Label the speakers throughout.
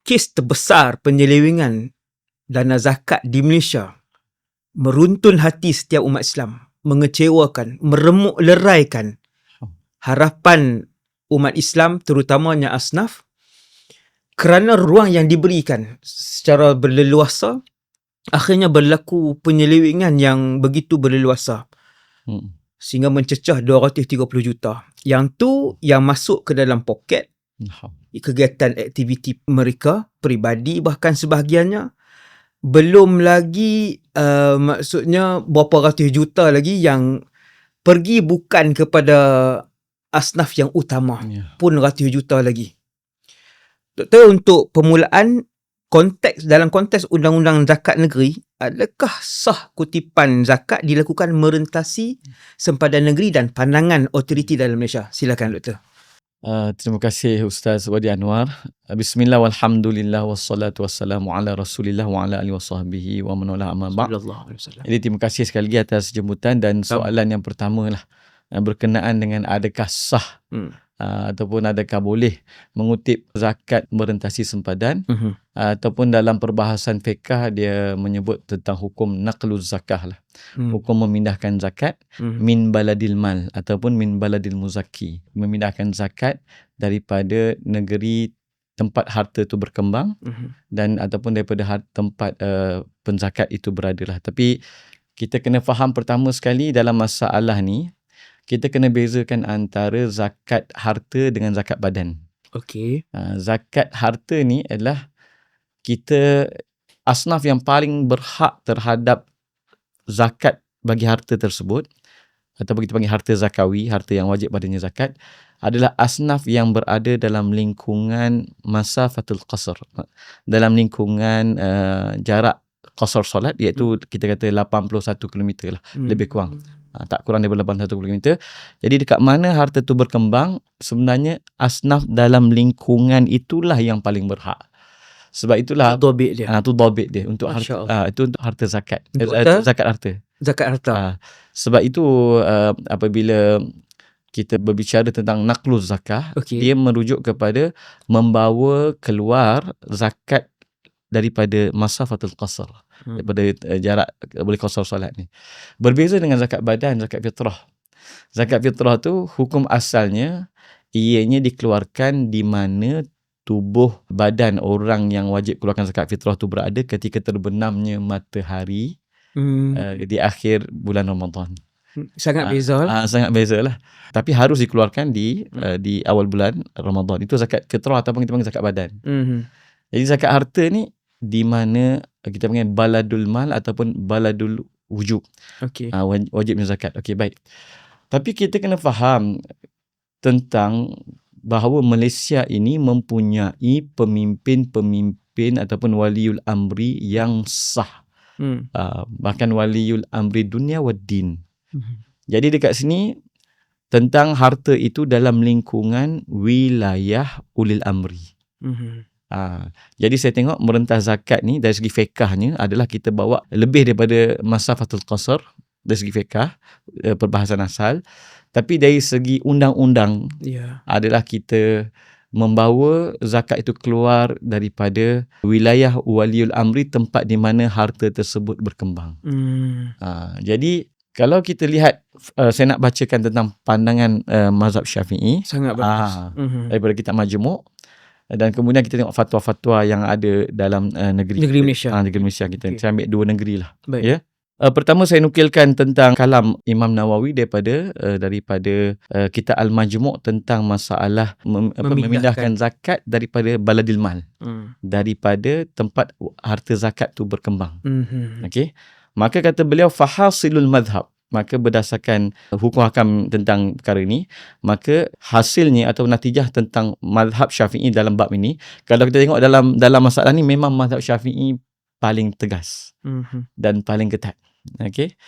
Speaker 1: kes terbesar penyelewengan dana zakat di Malaysia meruntun hati setiap umat Islam, mengecewakan, meremuk leraikan harapan umat Islam terutamanya asnaf, kerana ruang yang diberikan secara berleluasa, akhirnya berlaku penyelewengan yang begitu berleluasa sehingga mencecah 230 juta. Yang tu yang masuk ke dalam poket kegiatan aktiviti mereka peribadi, bahkan sebahagiannya. Belum lagi maksudnya berapa ratus juta lagi yang pergi bukan kepada asnaf yang utama, pun ratus juta lagi. Doktor, untuk permulaan, dalam konteks Undang-Undang Zakat Negeri, adakah sah kutipan zakat dilakukan merentasi sempadan negeri dan pandangan otoriti dalam Malaysia? Silakan Doktor.
Speaker 2: Terima kasih Ustaz Wadi Anwar. Bismillah walhamdulillah wassalatu wassalamu ala rasulillah wa ala alihi wa sahbihi wa man wala amma ba'd. Jadi terima kasih sekali lagi atas jemputan, dan soalan yang pertama lah berkenaan dengan adakah sah ataupun adakah boleh mengutip zakat merentasi sempadan, ataupun dalam perbahasan fiqh dia menyebut tentang hukum naqluz zakah lah. Hukum memindahkan zakat min baladil mal ataupun min baladil muzakki, memindahkan zakat daripada negeri tempat harta itu berkembang dan ataupun daripada tempat penzakat itu berada lah. Tapi kita kena faham pertama sekali dalam masalah ni, kita kena bezakan antara zakat harta dengan zakat badan.
Speaker 1: Okey.
Speaker 2: Zakat harta ni adalah kita asnaf yang paling berhak terhadap zakat bagi harta tersebut, ataupun kita panggil harta zakawi, harta yang wajib padanya zakat, adalah asnaf yang berada dalam lingkungan masafatul qasr, dalam lingkungan jarak qasar solat, iaitu kita kata 81 km lah, lebih kurang. Tak kurang daripada 81 km. Jadi dekat mana harta tu berkembang, sebenarnya asnaf dalam lingkungan itulah yang paling berhak. Sebab itulah tu dhabit dia untuk harta, itu untuk harta zakat. Zakat harta.
Speaker 1: Zakat harta.
Speaker 2: Sebab itu apabila kita berbicara tentang naqluz zakah, dia merujuk kepada membawa keluar zakat daripada masafatul qasr, daripada jarak boleh qasar solat ni. Berbeza dengan zakat badan, zakat fitrah. Zakat fitrah tu hukum asalnya ianya dikeluarkan di mana tubuh badan orang yang wajib keluarkan zakat fitrah tu berada ketika terbenamnya matahari di akhir bulan Ramadan.
Speaker 1: Sangat beza lah.
Speaker 2: Sangat beza lah. Tapi harus dikeluarkan di awal bulan Ramadan. Itu zakat fitrah ataupun kita panggil zakat badan. Jadi zakat harta ni di mana kita panggil baladul mal ataupun baladul wujub. Wajibnya zakat. Okey, baik. Tapi kita kena faham tentang bahawa Malaysia ini mempunyai pemimpin ataupun waliul amri yang sah. Bahkan waliul amri dunia wa din. Jadi dekat sini tentang harta itu dalam lingkungan wilayah ulil amri. Jadi saya tengok merentas zakat ni dari segi fiqahnya adalah kita bawa lebih daripada masafatul qasr dari segi fiqah, perbahasan asal. Tapi dari segi undang-undang adalah kita membawa zakat itu keluar daripada wilayah waliul amri, tempat di mana harta tersebut berkembang. Jadi kalau kita lihat, saya nak bacakan tentang pandangan mazhab Syafi'i.
Speaker 1: Sangat bagus.
Speaker 2: Daripada kitab Majmu'. Dan kemudian kita tengok fatwa-fatwa yang ada dalam negeri
Speaker 1: Malaysia.
Speaker 2: Negeri Malaysia kita. Saya ambil dua negeri lah. Baik. Ya. Pertama saya nukilkan tentang kalam Imam Nawawi daripada kitab Al-Majmu' tentang masalah memindahkan zakat daripada baladil mal, daripada tempat harta zakat tu berkembang. Okey. Maka kata beliau fahasilul madhab, maka berdasarkan hukum hakam tentang perkara ini, maka hasilnya atau natijah tentang mazhab Syafi'i dalam bab ini, kalau kita tengok dalam masalah ni, memang mazhab Syafi'i paling tegas dan paling ketat. Okey.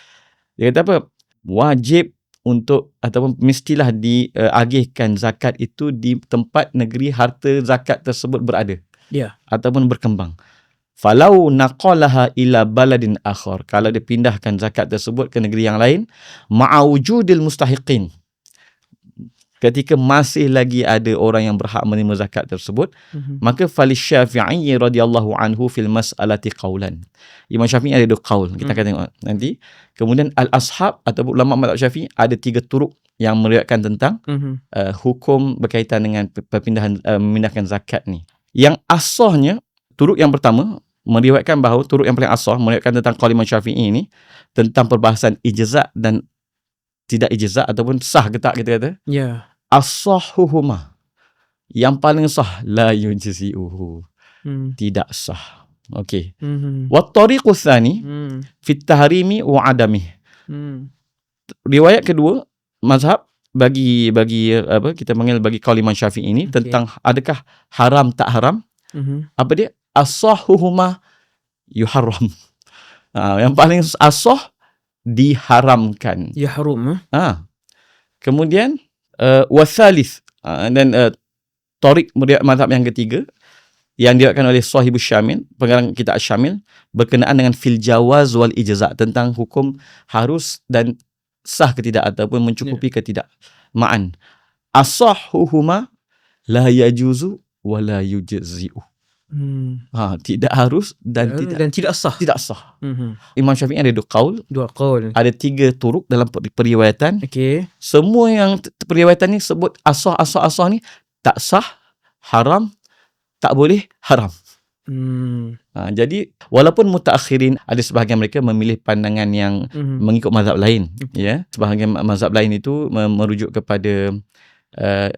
Speaker 2: Dia kata apa? Wajib untuk ataupun mestilah diagihkan zakat itu di tempat negeri harta zakat tersebut berada. Ataupun berkembang. Falau naqalaha ila baladin akhar, kalau dia pindahkan zakat tersebut ke negeri yang lain, ma'awujudil mustahiqin, ketika masih lagi ada orang yang berhak menerima zakat tersebut, maka fali Syafi'i radhiyallahu anhu fil mas'alati qaulan. Imam Syafi'i ada 2 qaul, kita akan tengok nanti. Kemudian al-ashab atau ulama mazhab Syafi'i ada 3 turuk yang meriwayatkan tentang hukum berkaitan dengan memindahkan zakat ni. Yang asahnya, turuk yang pertama meriwayatkan bahawa, turuk yang paling asah meriwayatkan tentang qaul Imam Syafi'i ni tentang perbahasan ijza' dan tidak ijza' ataupun sah ke tak, kita kata.
Speaker 1: Ya.
Speaker 2: As-sahhuhuma, yang paling sah la yujzi'uhu, tidak sah. Okey. Wa tariqu tsani fi tahrimi wa adamih. Riwayat kedua mazhab bagi kita panggil bagi qaul Imam Syafi'i ini tentang adakah haram tak haram. Apa dia? As-sahhuhuma yuharram. Yang paling asah diharamkan.
Speaker 1: Ya haram.
Speaker 2: Kemudian wasalis, dan tariq mazhab yang ketiga yang diriwayatkan oleh Sahibus Syamil, pengarang kitab Syamil, berkenaan dengan fil jawaz wal ijza', tentang hukum harus dan sah ke tidak ataupun mencukupi ke tidak. Ma'an as-sahhuhuma la yajuzu wa la yujzi'u. Tidak harus dan
Speaker 1: tidak sah.
Speaker 2: Tidak sah. Imam Syafi'i ada 2 qaul.
Speaker 1: 2 qaul.
Speaker 2: Ada 3 turuk dalam periwayatan.
Speaker 1: Okey.
Speaker 2: Semua yang periwayatan ni sebut asah ni tak sah, haram, tak boleh, haram. Jadi walaupun mutaakhirin ada sebahagian mereka memilih pandangan yang mengikut mazhab lain, ya. Sebahagian mazhab lain itu merujuk kepada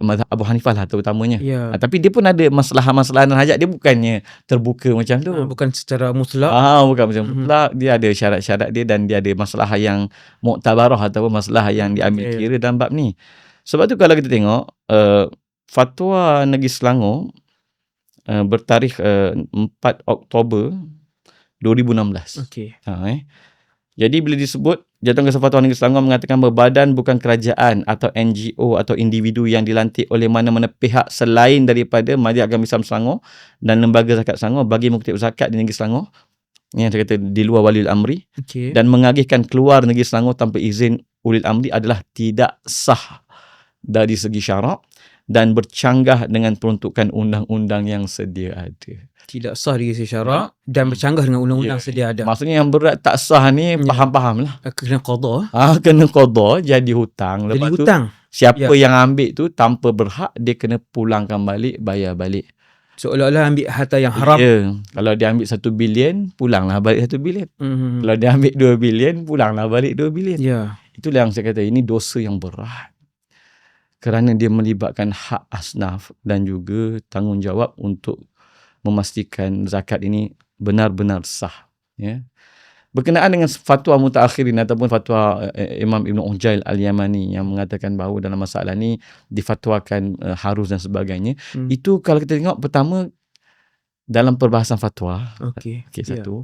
Speaker 2: mazhab Abu Hanifah lah terutamanya. Tapi dia pun ada masalah-masalah dan hajat, dia bukannya terbuka macam tu.
Speaker 1: Bukan secara mutlak.
Speaker 2: Bukan macam mutlak. Dia ada syarat-syarat dia dan dia ada masalah yang muktabarah ataupun masalah yang diambil kira dalam bab ni. Sebab tu kalau kita tengok fatwa Negeri Selangor bertarikh 4 Oktober 2016.
Speaker 1: Okey.
Speaker 2: Jadi bila disebut Jawatankuasa Fatwa Negeri Selangor mengatakan bahawa badan bukan kerajaan atau NGO atau individu yang dilantik oleh mana-mana pihak selain daripada Majlis Agama Islam Selangor dan Lembaga Zakat Selangor bagi mengutip zakat di Negeri Selangor, yang saya kata di luar Waliul Amri, dan mengagihkan keluar Negeri Selangor tanpa izin Ulil Amri adalah tidak sah dari segi syarak dan bercanggah dengan peruntukan undang-undang yang sedia ada.
Speaker 1: Tidak sah dari segi syarak dan bercanggah dengan undang-undang sedia ada.
Speaker 2: Maksudnya yang berat tak sah ni faham-faham lah.
Speaker 1: Kena qada.
Speaker 2: Kena qada, jadi hutang. Lepas
Speaker 1: jadi hutang.
Speaker 2: Siapa yang ambil tu tanpa berhak, dia kena pulangkan balik, bayar balik.
Speaker 1: Seolah-olah ambil harta yang haram.
Speaker 2: Kalau dia ambil 1 bilion, pulanglah balik 1 bilion. Kalau dia ambil 2 bilion, pulanglah balik 2 bilion. Itulah yang saya kata, ini dosa yang berat. Kerana dia melibatkan hak asnaf dan juga tanggungjawab untuk memastikan zakat ini benar-benar sah. Berkenaan dengan fatwa mutaakhirin ataupun fatwa Imam Ibn Ujail Al-Yamani yang mengatakan bahawa dalam masalah ni difatwakan harus dan sebagainya. Itu kalau kita tengok, pertama dalam perbahasan fatwa. Satu.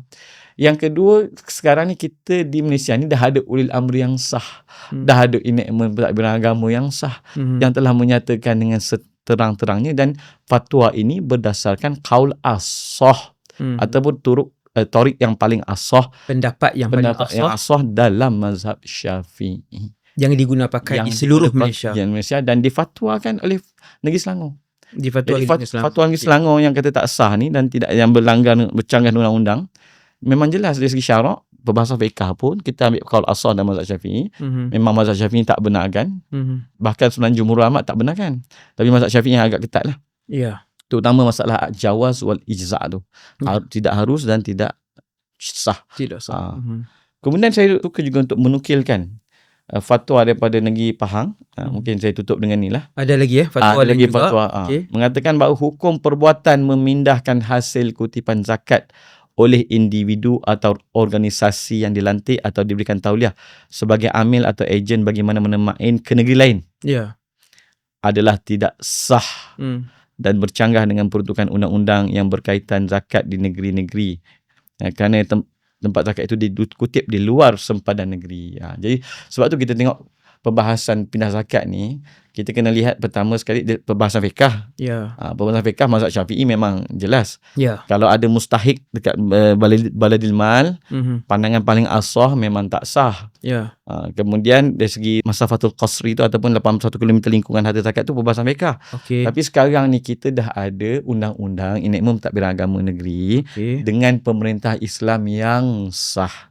Speaker 2: Yang kedua, sekarang ni kita di Malaysia ni dah ada ulil amri yang sah. Dah ada enactment pentadbiran agama yang sah yang telah menyatakan dengan terang-terangnya, dan fatwa ini berdasarkan qaul asah ataupun tariq yang paling asah, pendapat yang asah dalam mazhab Syafi'i
Speaker 1: yang digunakan di seluruh Malaysia
Speaker 2: dan difatwakan oleh Negeri Selangor.
Speaker 1: Fatwa
Speaker 2: Negeri Selangor yang kata tak sah ni dan tidak, yang bercanggah dengan undang-undang, memang jelas dari segi syarak. Berbahasa fiqh pun kita ambil qaul asah dan mazhab Syafi'i. Memang mazhab Syafi'i tak benarkan. Bahkan sebenarnya jumhur ulama tak benarkan. Tapi mazhab Syafi'i yang agak ketat lah. Terutama masalah jawaz wal ijza' tu. Tidak harus dan tidak sah. Kemudian saya suka juga untuk menukilkan fatwa daripada negeri Pahang. Mungkin saya tutup dengan ni lah.
Speaker 1: Ada lagi fatwa
Speaker 2: ada lagi fatwa. Mengatakan bahawa hukum perbuatan memindahkan hasil kutipan zakat oleh individu atau organisasi yang dilantik atau diberikan tauliah sebagai amil atau ejen bagi mana-mana main ke negeri lain adalah tidak sah dan bercanggah dengan peruntukan undang-undang yang berkaitan zakat di negeri-negeri. Kerana tempat zakat itu dikutip di luar sempadan negeri. Jadi sebab tu kita tengok perbahasan pindah zakat ni, kita kena lihat pertama sekali perbahasan fiqh.
Speaker 1: Ya.
Speaker 2: Perbahasan fiqh mazhab Syafi'i memang jelas.
Speaker 1: Ya.
Speaker 2: Kalau ada mustahik dekat baladil mal, pandangan paling asah memang tak sah.
Speaker 1: Ya.
Speaker 2: Kemudian dari segi masafatul qasri tu ataupun 81 km lingkungan harta zakat tu perbahasan fiqh.
Speaker 1: Okey.
Speaker 2: Tapi sekarang ni kita dah ada undang-undang Enakmen Pentadbiran Agama Negeri dengan pemerintah Islam yang sah.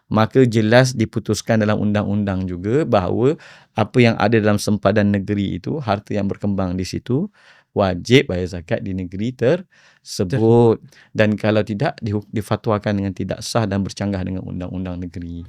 Speaker 2: Maka jelas diputuskan dalam undang-undang juga bahawa apa yang ada dalam sempadan negeri itu, harta yang berkembang di situ, wajib bayar zakat di negeri tersebut. Dan kalau tidak, difatwakan dengan tidak sah dan bercanggah dengan undang-undang negeri.